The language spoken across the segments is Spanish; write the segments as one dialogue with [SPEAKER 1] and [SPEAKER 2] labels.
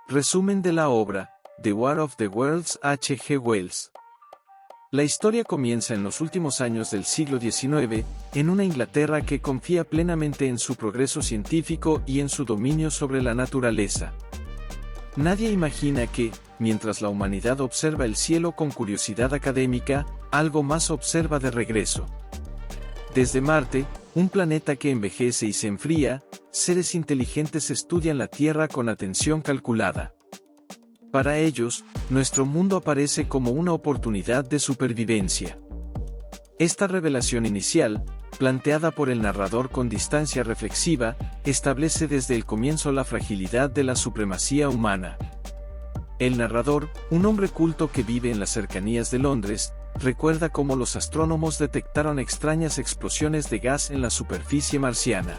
[SPEAKER 1] Resumen de la obra, The War of the Worlds H. G. Wells. La historia comienza en los últimos años del siglo XIX, en una Inglaterra que confía plenamente en su progreso científico y en su dominio sobre la naturaleza. Nadie imagina que, mientras la humanidad observa el cielo con curiosidad académica, algo más observa de regreso. Desde Marte, un planeta que envejece y se enfría, seres inteligentes estudian la Tierra con atención calculada. Para ellos, nuestro mundo aparece como una oportunidad de supervivencia. Esta revelación inicial, planteada por el narrador con distancia reflexiva, establece desde el comienzo la fragilidad de la supremacía humana. El narrador, un hombre culto que vive en las cercanías de Londres, recuerda cómo los astrónomos detectaron extrañas explosiones de gas en la superficie marciana.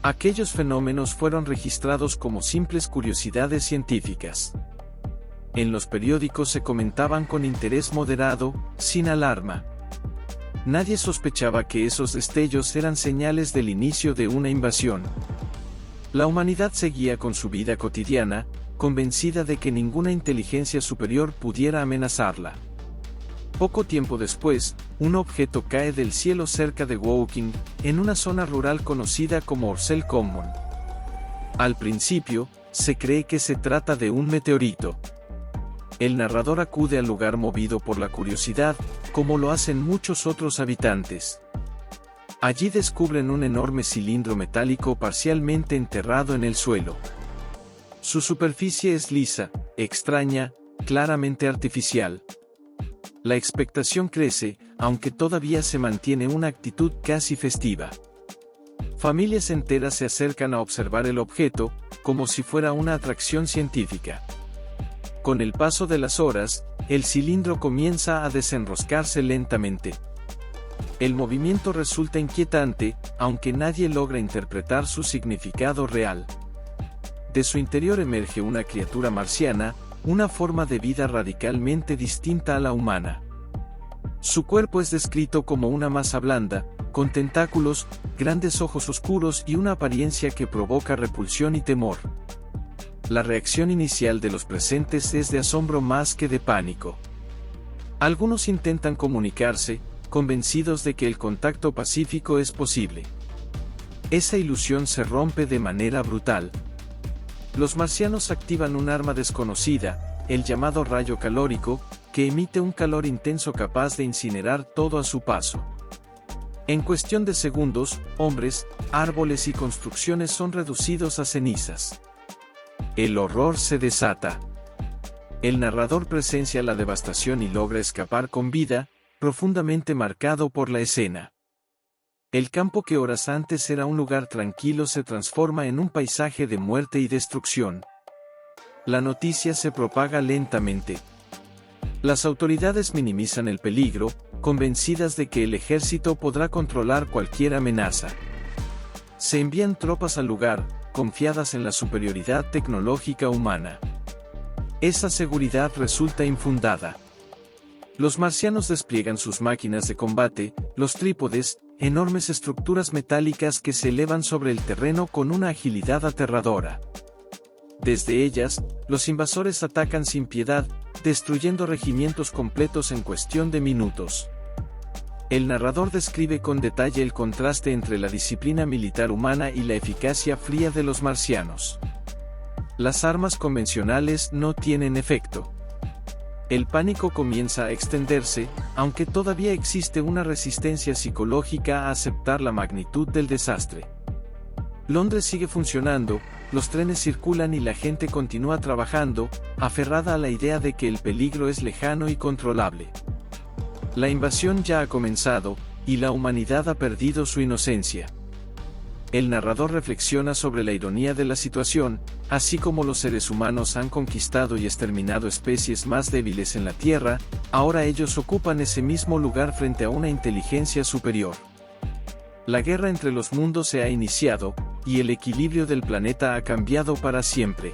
[SPEAKER 1] Aquellos fenómenos fueron registrados como simples curiosidades científicas. En los periódicos se comentaban con interés moderado, sin alarma. Nadie sospechaba que esos destellos eran señales del inicio de una invasión. La humanidad seguía con su vida cotidiana, convencida de que ninguna inteligencia superior pudiera amenazarla. Poco tiempo después, un objeto cae del cielo cerca de Woking, en una zona rural conocida como Orsell Common. Al principio, se cree que se trata de un meteorito. El narrador acude al lugar movido por la curiosidad, como lo hacen muchos otros habitantes. Allí descubren un enorme cilindro metálico parcialmente enterrado en el suelo. Su superficie es lisa, extraña, claramente artificial. La expectación crece, aunque todavía se mantiene una actitud casi festiva. Familias enteras se acercan a observar el objeto, como si fuera una atracción científica. Con el paso de las horas, el cilindro comienza a desenroscarse lentamente. El movimiento resulta inquietante, aunque nadie logra interpretar su significado real. De su interior emerge una criatura marciana, una forma de vida radicalmente distinta a la humana. Su cuerpo es descrito como una masa blanda, con tentáculos, grandes ojos oscuros y una apariencia que provoca repulsión y temor. La reacción inicial de los presentes es de asombro más que de pánico. Algunos intentan comunicarse, convencidos de que el contacto pacífico es posible. Esa ilusión se rompe de manera brutal. Los marcianos activan un arma desconocida, el llamado rayo calórico, que emite un calor intenso capaz de incinerar todo a su paso. En cuestión de segundos, hombres, árboles y construcciones son reducidos a cenizas. El horror se desata. El narrador presencia la devastación y logra escapar con vida, profundamente marcado por la escena. El campo que horas antes era un lugar tranquilo se transforma en un paisaje de muerte y destrucción. La noticia se propaga lentamente. Las autoridades minimizan el peligro, convencidas de que el ejército podrá controlar cualquier amenaza. Se envían tropas al lugar, confiadas en la superioridad tecnológica humana. Esa seguridad resulta infundada. Los marcianos despliegan sus máquinas de combate, los trípodes, enormes estructuras metálicas que se elevan sobre el terreno con una agilidad aterradora. Desde ellas, los invasores atacan sin piedad, destruyendo regimientos completos en cuestión de minutos. El narrador describe con detalle el contraste entre la disciplina militar humana y la eficacia fría de los marcianos. Las armas convencionales no tienen efecto. El pánico comienza a extenderse, aunque todavía existe una resistencia psicológica a aceptar la magnitud del desastre. Londres sigue funcionando, los trenes circulan y la gente continúa trabajando, aferrada a la idea de que el peligro es lejano y controlable. La invasión ya ha comenzado, y la humanidad ha perdido su inocencia. El narrador reflexiona sobre la ironía de la situación, así como los seres humanos han conquistado y exterminado especies más débiles en la Tierra, ahora ellos ocupan ese mismo lugar frente a una inteligencia superior. La guerra entre los mundos se ha iniciado, y el equilibrio del planeta ha cambiado para siempre.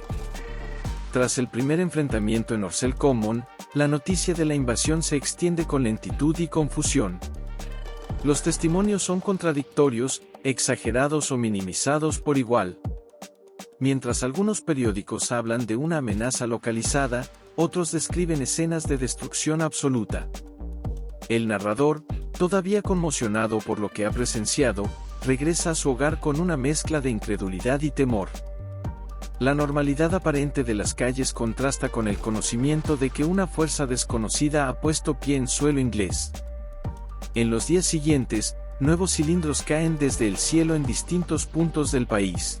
[SPEAKER 1] Tras el primer enfrentamiento en Orsell Common, la noticia de la invasión se extiende con lentitud y confusión. Los testimonios son contradictorios, exagerados o minimizados por igual. Mientras algunos periódicos hablan de una amenaza localizada, otros describen escenas de destrucción absoluta. El narrador, todavía conmocionado por lo que ha presenciado, regresa a su hogar con una mezcla de incredulidad y temor. La normalidad aparente de las calles contrasta con el conocimiento de que una fuerza desconocida ha puesto pie en suelo inglés. En los días siguientes, nuevos cilindros caen desde el cielo en distintos puntos del país.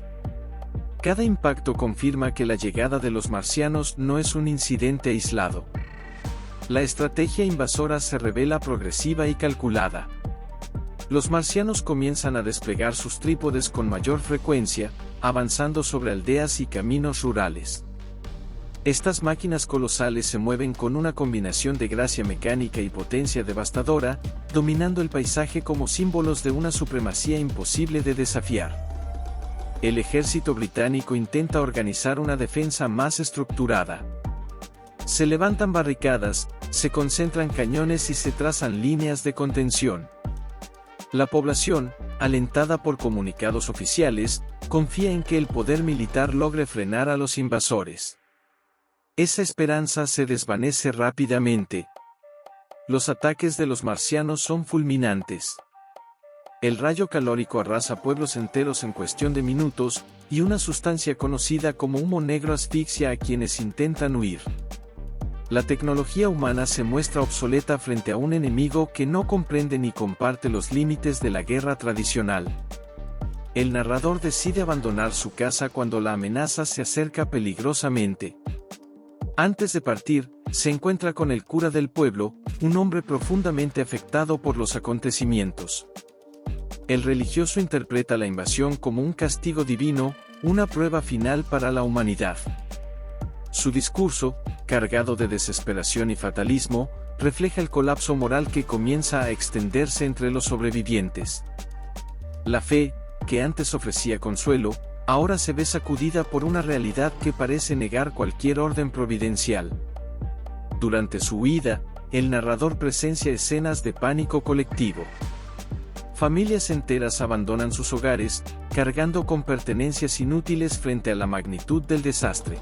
[SPEAKER 1] Cada impacto confirma que la llegada de los marcianos no es un incidente aislado. La estrategia invasora se revela progresiva y calculada. Los marcianos comienzan a desplegar sus trípodes con mayor frecuencia, avanzando sobre aldeas y caminos rurales. Estas máquinas colosales se mueven con una combinación de gracia mecánica y potencia devastadora, dominando el paisaje como símbolos de una supremacía imposible de desafiar. El ejército británico intenta organizar una defensa más estructurada. Se levantan barricadas, se concentran cañones y se trazan líneas de contención. La población, alentada por comunicados oficiales, confía en que el poder militar logre frenar a los invasores. Esa esperanza se desvanece rápidamente. Los ataques de los marcianos son fulminantes. El rayo calórico arrasa pueblos enteros en cuestión de minutos, y una sustancia conocida como humo negro asfixia a quienes intentan huir. La tecnología humana se muestra obsoleta frente a un enemigo que no comprende ni comparte los límites de la guerra tradicional. El narrador decide abandonar su casa cuando la amenaza se acerca peligrosamente. Antes de partir, se encuentra con el cura del pueblo, un hombre profundamente afectado por los acontecimientos. El religioso interpreta la invasión como un castigo divino, una prueba final para la humanidad. Su discurso, cargado de desesperación y fatalismo, refleja el colapso moral que comienza a extenderse entre los sobrevivientes. La fe, que antes ofrecía consuelo, ahora se ve sacudida por una realidad que parece negar cualquier orden providencial. Durante su huida, el narrador presencia escenas de pánico colectivo. Familias enteras abandonan sus hogares, cargando con pertenencias inútiles frente a la magnitud del desastre.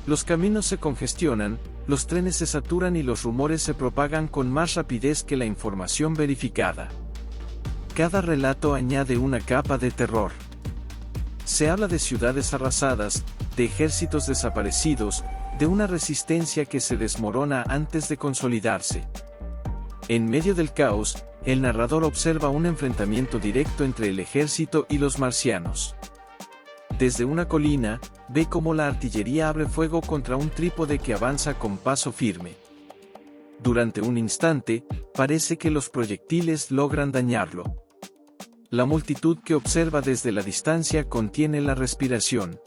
[SPEAKER 1] Los caminos se congestionan, los trenes se saturan y los rumores se propagan con más rapidez que la información verificada. Cada relato añade una capa de terror. Se habla de ciudades arrasadas, de ejércitos desaparecidos, de una resistencia que se desmorona antes de consolidarse. En medio del caos, el narrador observa un enfrentamiento directo entre el ejército y los marcianos. Desde una colina, ve cómo la artillería abre fuego contra un trípode que avanza con paso firme. Durante un instante, parece que los proyectiles logran dañarlo. La multitud que observa desde la distancia contiene la respiración.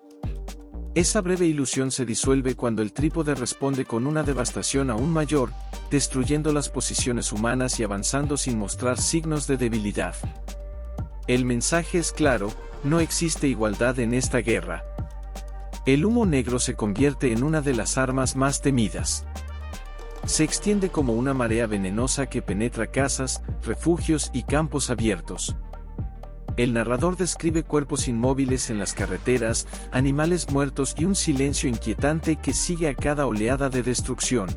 [SPEAKER 1] Esa breve ilusión se disuelve cuando el trípode responde con una devastación aún mayor, destruyendo las posiciones humanas y avanzando sin mostrar signos de debilidad. El mensaje es claro: no existe igualdad en esta guerra. El humo negro se convierte en una de las armas más temidas. Se extiende como una marea venenosa que penetra casas, refugios y campos abiertos. El narrador describe cuerpos inmóviles en las carreteras, animales muertos y un silencio inquietante que sigue a cada oleada de destrucción.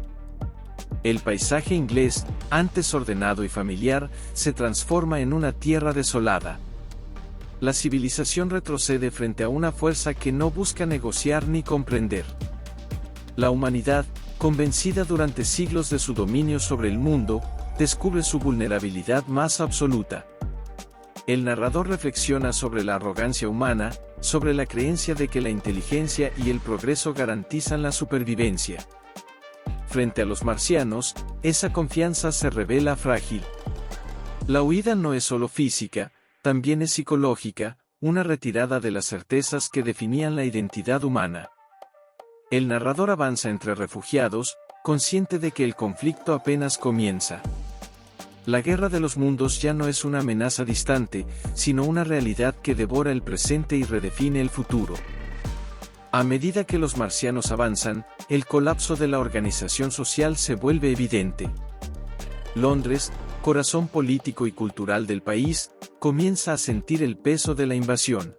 [SPEAKER 1] El paisaje inglés, antes ordenado y familiar, se transforma en una tierra desolada. La civilización retrocede frente a una fuerza que no busca negociar ni comprender. La humanidad, convencida durante siglos de su dominio sobre el mundo, descubre su vulnerabilidad más absoluta. El narrador reflexiona sobre la arrogancia humana, sobre la creencia de que la inteligencia y el progreso garantizan la supervivencia. Frente a los marcianos, esa confianza se revela frágil. La huida no es solo física, también es psicológica, una retirada de las certezas que definían la identidad humana. El narrador avanza entre refugiados, consciente de que el conflicto apenas comienza. La guerra de los mundos ya no es una amenaza distante, sino una realidad que devora el presente y redefine el futuro. A medida que los marcianos avanzan, el colapso de la organización social se vuelve evidente. Londres, corazón político y cultural del país, comienza a sentir el peso de la invasión.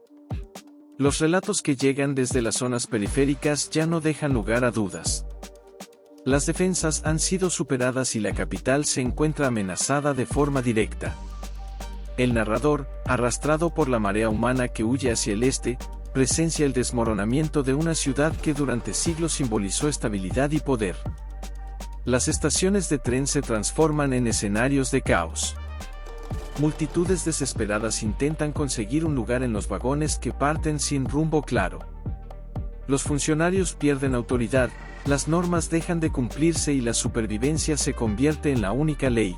[SPEAKER 1] Los relatos que llegan desde las zonas periféricas ya no dejan lugar a dudas. Las defensas han sido superadas y la capital se encuentra amenazada de forma directa. El narrador, arrastrado por la marea humana que huye hacia el este, presencia el desmoronamiento de una ciudad que durante siglos simbolizó estabilidad y poder. Las estaciones de tren se transforman en escenarios de caos. Multitudes desesperadas intentan conseguir un lugar en los vagones que parten sin rumbo claro. Los funcionarios pierden autoridad, las normas dejan de cumplirse y la supervivencia se convierte en la única ley.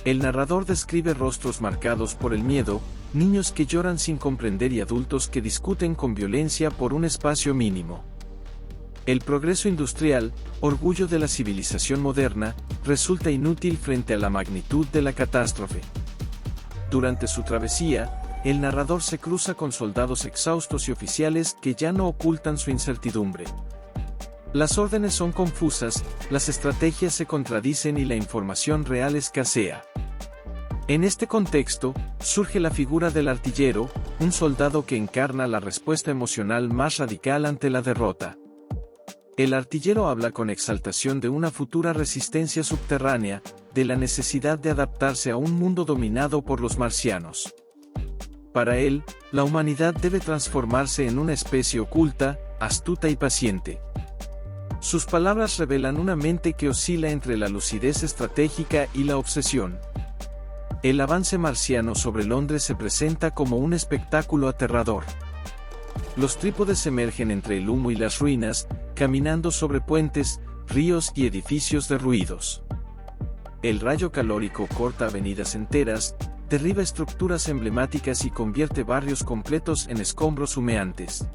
[SPEAKER 1] El narrador describe rostros marcados por el miedo, niños que lloran sin comprender y adultos que discuten con violencia por un espacio mínimo. El progreso industrial, orgullo de la civilización moderna, resulta inútil frente a la magnitud de la catástrofe. Durante su travesía, el narrador se cruza con soldados exhaustos y oficiales que ya no ocultan su incertidumbre. Las órdenes son confusas, las estrategias se contradicen y la información real escasea. En este contexto, surge la figura del artillero, un soldado que encarna la respuesta emocional más radical ante la derrota. El artillero habla con exaltación de una futura resistencia subterránea, de la necesidad de adaptarse a un mundo dominado por los marcianos. Para él, la humanidad debe transformarse en una especie oculta, astuta y paciente. Sus palabras revelan una mente que oscila entre la lucidez estratégica y la obsesión. El avance marciano sobre Londres se presenta como un espectáculo aterrador. Los trípodes emergen entre el humo y las ruinas, caminando sobre puentes, ríos y edificios derruidos. El rayo calórico corta avenidas enteras, derriba estructuras emblemáticas y convierte barrios completos en escombros humeantes.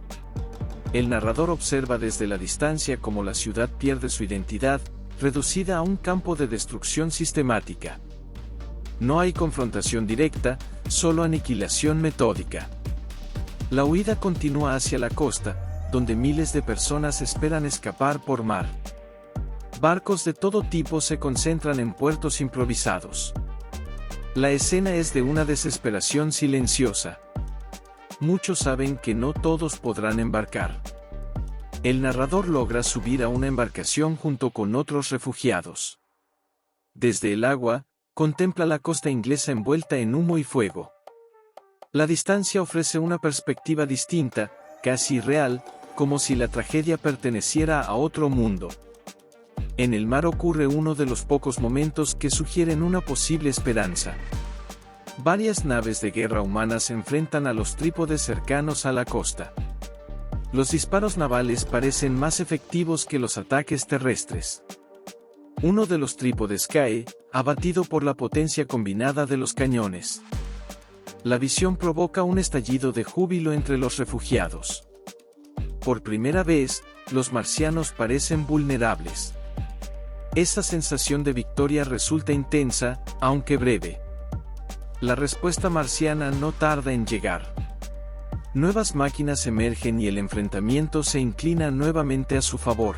[SPEAKER 1] El narrador observa desde la distancia cómo la ciudad pierde su identidad, reducida a un campo de destrucción sistemática. No hay confrontación directa, solo aniquilación metódica. La huida continúa hacia la costa, donde miles de personas esperan escapar por mar. Barcos de todo tipo se concentran en puertos improvisados. La escena es de una desesperación silenciosa. Muchos saben que no todos podrán embarcar. El narrador logra subir a una embarcación junto con otros refugiados. Desde el agua, contempla la costa inglesa envuelta en humo y fuego. La distancia ofrece una perspectiva distinta, casi irreal, como si la tragedia perteneciera a otro mundo. En el mar ocurre uno de los pocos momentos que sugieren una posible esperanza. Varias naves de guerra humanas se enfrentan a los trípodes cercanos a la costa. Los disparos navales parecen más efectivos que los ataques terrestres. Uno de los trípodes cae, abatido por la potencia combinada de los cañones. La visión provoca un estallido de júbilo entre los refugiados. Por primera vez, los marcianos parecen vulnerables. Esa sensación de victoria resulta intensa, aunque breve. La respuesta marciana no tarda en llegar. Nuevas máquinas emergen y el enfrentamiento se inclina nuevamente a su favor.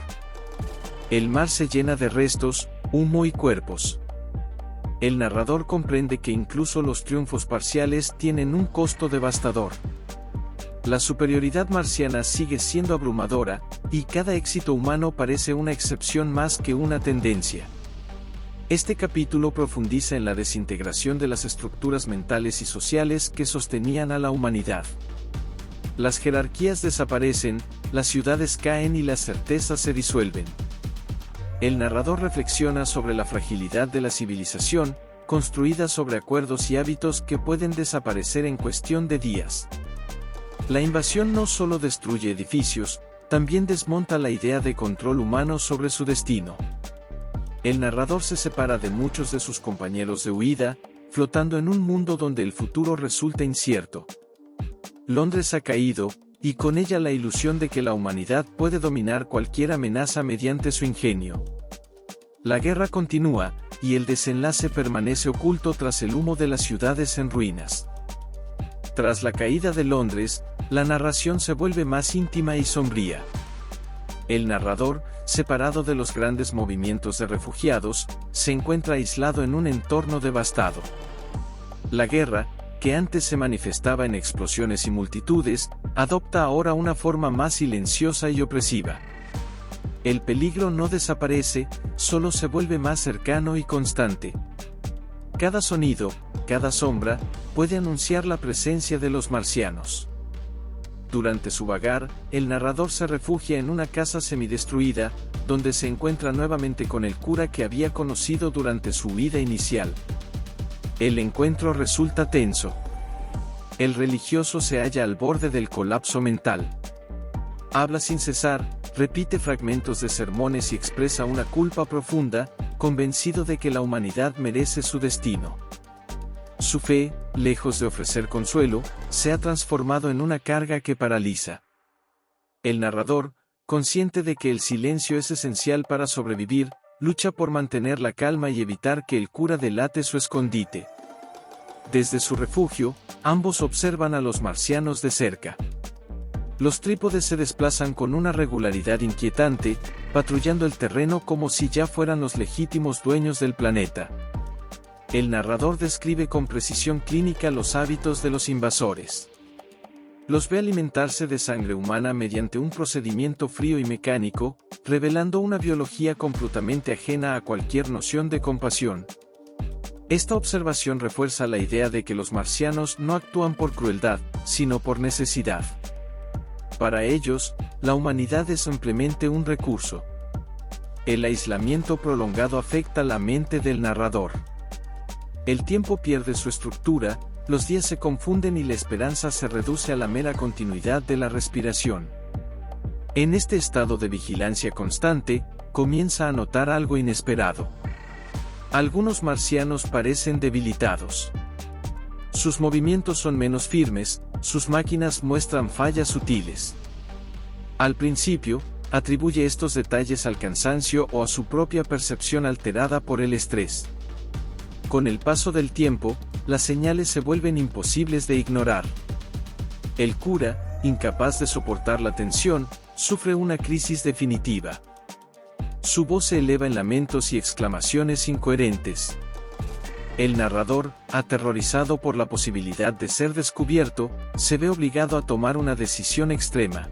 [SPEAKER 1] El mar se llena de restos, humo y cuerpos. El narrador comprende que incluso los triunfos parciales tienen un costo devastador. La superioridad marciana sigue siendo abrumadora, y cada éxito humano parece una excepción más que una tendencia. Este capítulo profundiza en la desintegración de las estructuras mentales y sociales que sostenían a la humanidad. Las jerarquías desaparecen, las ciudades caen y las certezas se disuelven. El narrador reflexiona sobre la fragilidad de la civilización, construida sobre acuerdos y hábitos que pueden desaparecer en cuestión de días. La invasión no solo destruye edificios, también desmonta la idea de control humano sobre su destino. El narrador se separa de muchos de sus compañeros de huida, flotando en un mundo donde el futuro resulta incierto. Londres ha caído, y con ella la ilusión de que la humanidad puede dominar cualquier amenaza mediante su ingenio. La guerra continúa, y el desenlace permanece oculto tras el humo de las ciudades en ruinas. Tras la caída de Londres, la narración se vuelve más íntima y sombría. El narrador, separado de los grandes movimientos de refugiados, se encuentra aislado en un entorno devastado. La guerra, que antes se manifestaba en explosiones y multitudes, adopta ahora una forma más silenciosa y opresiva. El peligro no desaparece, solo se vuelve más cercano y constante. Cada sonido, cada sombra, puede anunciar la presencia de los marcianos. Durante su vagar, el narrador se refugia en una casa semidestruida, donde se encuentra nuevamente con el cura que había conocido durante su huida inicial. El encuentro resulta tenso. El religioso se halla al borde del colapso mental. Habla sin cesar, repite fragmentos de sermones y expresa una culpa profunda, convencido de que la humanidad merece su destino. Su fe, lejos de ofrecer consuelo, se ha transformado en una carga que paraliza. El narrador, consciente de que el silencio es esencial para sobrevivir, lucha por mantener la calma y evitar que el cura delate su escondite. Desde su refugio, ambos observan a los marcianos de cerca. Los trípodes se desplazan con una regularidad inquietante, patrullando el terreno como si ya fueran los legítimos dueños del planeta. El narrador describe con precisión clínica los hábitos de los invasores. Los ve alimentarse de sangre humana mediante un procedimiento frío y mecánico, revelando una biología completamente ajena a cualquier noción de compasión. Esta observación refuerza la idea de que los marcianos no actúan por crueldad, sino por necesidad. Para ellos, la humanidad es simplemente un recurso. El aislamiento prolongado afecta la mente del narrador. El tiempo pierde su estructura, los días se confunden y la esperanza se reduce a la mera continuidad de la respiración. En este estado de vigilancia constante, comienza a notar algo inesperado. Algunos marcianos parecen debilitados. Sus movimientos son menos firmes, sus máquinas muestran fallas sutiles. Al principio, atribuye estos detalles al cansancio o a su propia percepción alterada por el estrés. Con el paso del tiempo, las señales se vuelven imposibles de ignorar. El cura, incapaz de soportar la tensión, sufre una crisis definitiva. Su voz se eleva en lamentos y exclamaciones incoherentes. El narrador, aterrorizado por la posibilidad de ser descubierto, se ve obligado a tomar una decisión extrema.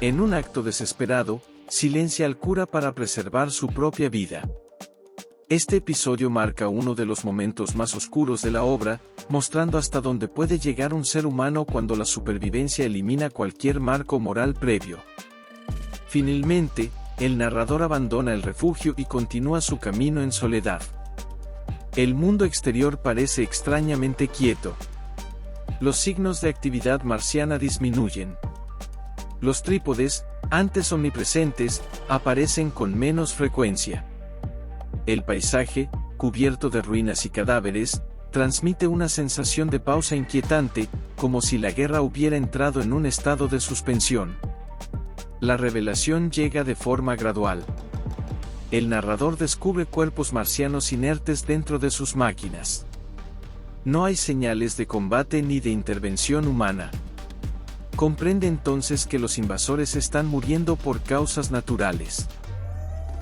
[SPEAKER 1] En un acto desesperado, silencia al cura para preservar su propia vida. Este episodio marca uno de los momentos más oscuros de la obra, mostrando hasta dónde puede llegar un ser humano cuando la supervivencia elimina cualquier marco moral previo. Finalmente, el narrador abandona el refugio y continúa su camino en soledad. El mundo exterior parece extrañamente quieto. Los signos de actividad marciana disminuyen. Los trípodes, antes omnipresentes, aparecen con menos frecuencia. El paisaje, cubierto de ruinas y cadáveres, transmite una sensación de pausa inquietante, como si la guerra hubiera entrado en un estado de suspensión. La revelación llega de forma gradual. El narrador descubre cuerpos marcianos inertes dentro de sus máquinas. No hay señales de combate ni de intervención humana. Comprende entonces que los invasores están muriendo por causas naturales.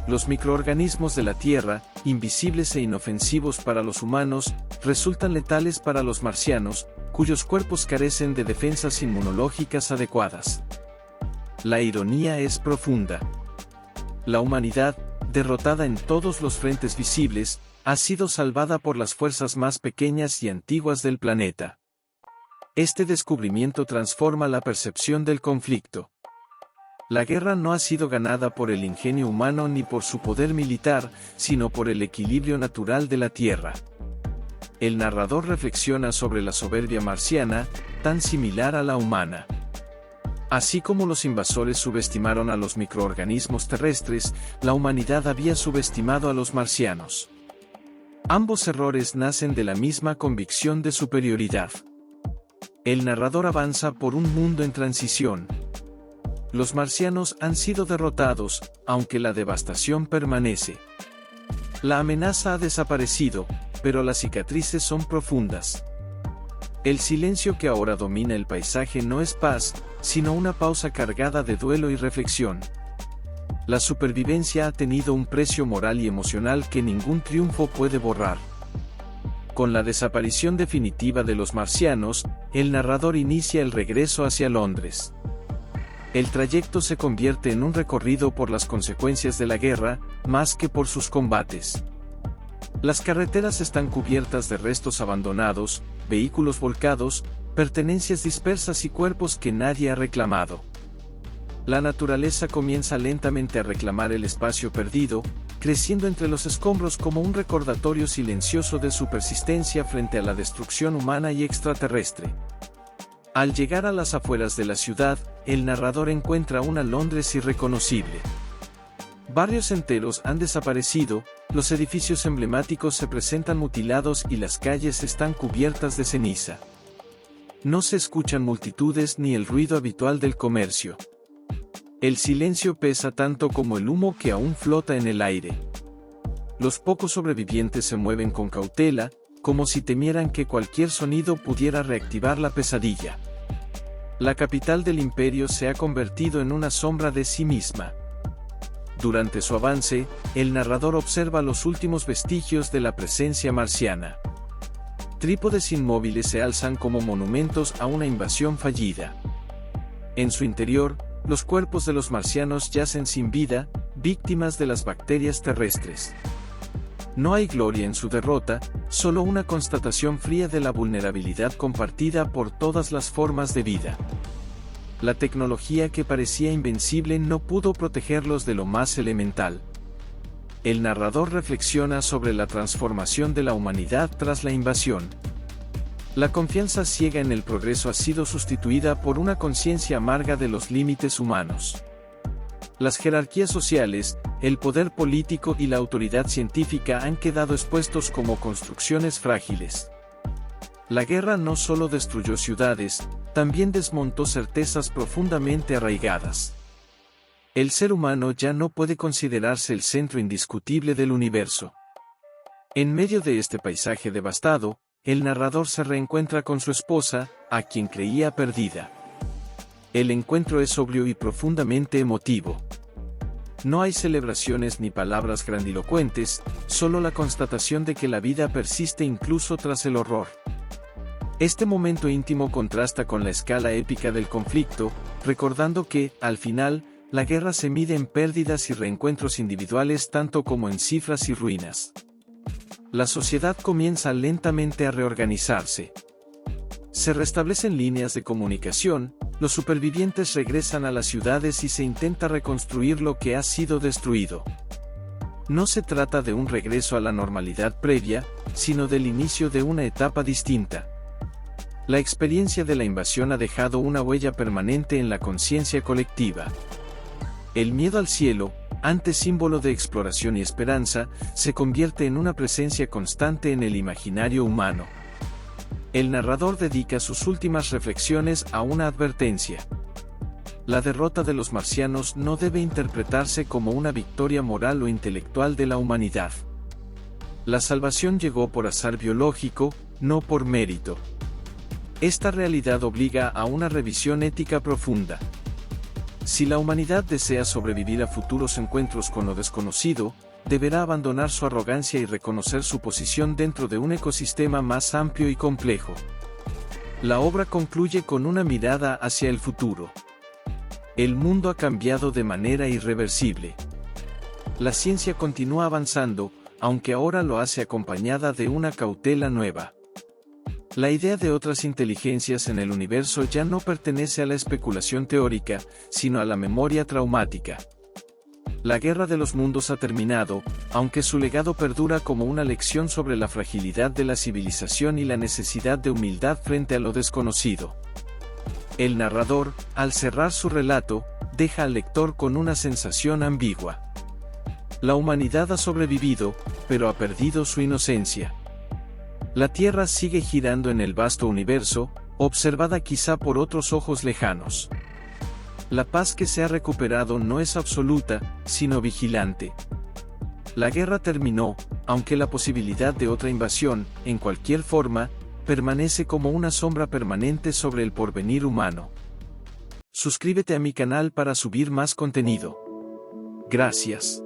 [SPEAKER 1] Los microorganismos de la Tierra, invisibles e inofensivos para los humanos, resultan letales para los marcianos, cuyos cuerpos carecen de defensas inmunológicas adecuadas. La ironía es profunda. La humanidad, derrotada en todos los frentes visibles, ha sido salvada por las fuerzas más pequeñas y antiguas del planeta. Este descubrimiento transforma la percepción del conflicto. La guerra no ha sido ganada por el ingenio humano ni por su poder militar, sino por el equilibrio natural de la Tierra. El narrador reflexiona sobre la soberbia marciana, tan similar a la humana. Así como los invasores subestimaron a los microorganismos terrestres, la humanidad había subestimado a los marcianos. Ambos errores nacen de la misma convicción de superioridad. El narrador avanza por un mundo en transición. Los marcianos han sido derrotados, aunque la devastación permanece. La amenaza ha desaparecido, pero las cicatrices son profundas. El silencio que ahora domina el paisaje no es paz, sino una pausa cargada de duelo y reflexión. La supervivencia ha tenido un precio moral y emocional que ningún triunfo puede borrar. con la desaparición definitiva de los marcianos, el narrador inicia el regreso hacia Londres. El trayecto se convierte en un recorrido por las consecuencias de la guerra, más que por sus combates. Las carreteras están cubiertas de restos abandonados, vehículos volcados, pertenencias dispersas y cuerpos que nadie ha reclamado. La naturaleza comienza lentamente a reclamar el espacio perdido, creciendo entre los escombros como un recordatorio silencioso de su persistencia frente a la destrucción humana y extraterrestre. Al llegar a las afueras de la ciudad, el narrador encuentra una Londres irreconocible. Barrios enteros han desaparecido, los edificios emblemáticos se presentan mutilados y las calles están cubiertas de ceniza. No se escuchan multitudes ni el ruido habitual del comercio. El silencio pesa tanto como el humo que aún flota en el aire. Los pocos sobrevivientes se mueven con cautela, como si temieran que cualquier sonido pudiera reactivar la pesadilla. La capital del imperio se ha convertido en una sombra de sí misma. Durante su avance, el narrador observa los últimos vestigios de la presencia marciana. Trípodes inmóviles se alzan como monumentos a una invasión fallida. En su interior, los cuerpos de los marcianos yacen sin vida, víctimas de las bacterias terrestres. No hay gloria en su derrota, solo una constatación fría de la vulnerabilidad compartida por todas las formas de vida. La tecnología que parecía invencible no pudo protegerlos de lo más elemental. El narrador reflexiona sobre la transformación de la humanidad tras la invasión. La confianza ciega en el progreso ha sido sustituida por una conciencia amarga de los límites humanos. Las jerarquías sociales, el poder político y la autoridad científica han quedado expuestos como construcciones frágiles. La guerra no solo destruyó ciudades, también desmontó certezas profundamente arraigadas. El ser humano ya no puede considerarse el centro indiscutible del universo. En medio de este paisaje devastado, el narrador se reencuentra con su esposa, a quien creía perdida. El encuentro es sobrio y profundamente emotivo. No hay celebraciones ni palabras grandilocuentes, solo la constatación de que la vida persiste incluso tras el horror. Este momento íntimo contrasta con la escala épica del conflicto, recordando que, al final, la guerra se mide en pérdidas y reencuentros individuales tanto como en cifras y ruinas. La sociedad comienza lentamente a reorganizarse. Se restablecen líneas de comunicación, los supervivientes regresan a las ciudades y se intenta reconstruir lo que ha sido destruido. No se trata de un regreso a la normalidad previa, sino del inicio de una etapa distinta. La experiencia de la invasión ha dejado una huella permanente en la conciencia colectiva. El miedo al cielo, antes símbolo de exploración y esperanza, se convierte en una presencia constante en el imaginario humano. El narrador dedica sus últimas reflexiones a una advertencia. La derrota de los marcianos no debe interpretarse como una victoria moral o intelectual de la humanidad. La salvación llegó por azar biológico, no por mérito. Esta realidad obliga a una revisión ética profunda. Si la humanidad desea sobrevivir a futuros encuentros con lo desconocido, deberá abandonar su arrogancia y reconocer su posición dentro de un ecosistema más amplio y complejo. La obra concluye con una mirada hacia el futuro. El mundo ha cambiado de manera irreversible. La ciencia continúa avanzando, aunque ahora lo hace acompañada de una cautela nueva. La idea de otras inteligencias en el universo ya no pertenece a la especulación teórica, sino a la memoria traumática. La guerra de los mundos ha terminado, aunque su legado perdura como una lección sobre la fragilidad de la civilización y la necesidad de humildad frente a lo desconocido. El narrador, al cerrar su relato, deja al lector con una sensación ambigua. La humanidad ha sobrevivido, pero ha perdido su inocencia. La Tierra sigue girando en el vasto universo, observada quizá por otros ojos lejanos. La paz que se ha recuperado no es absoluta, sino vigilante. La guerra terminó, aunque la posibilidad de otra invasión, en cualquier forma, permanece como una sombra permanente sobre el porvenir humano. Suscríbete a mi canal para subir más contenido. Gracias.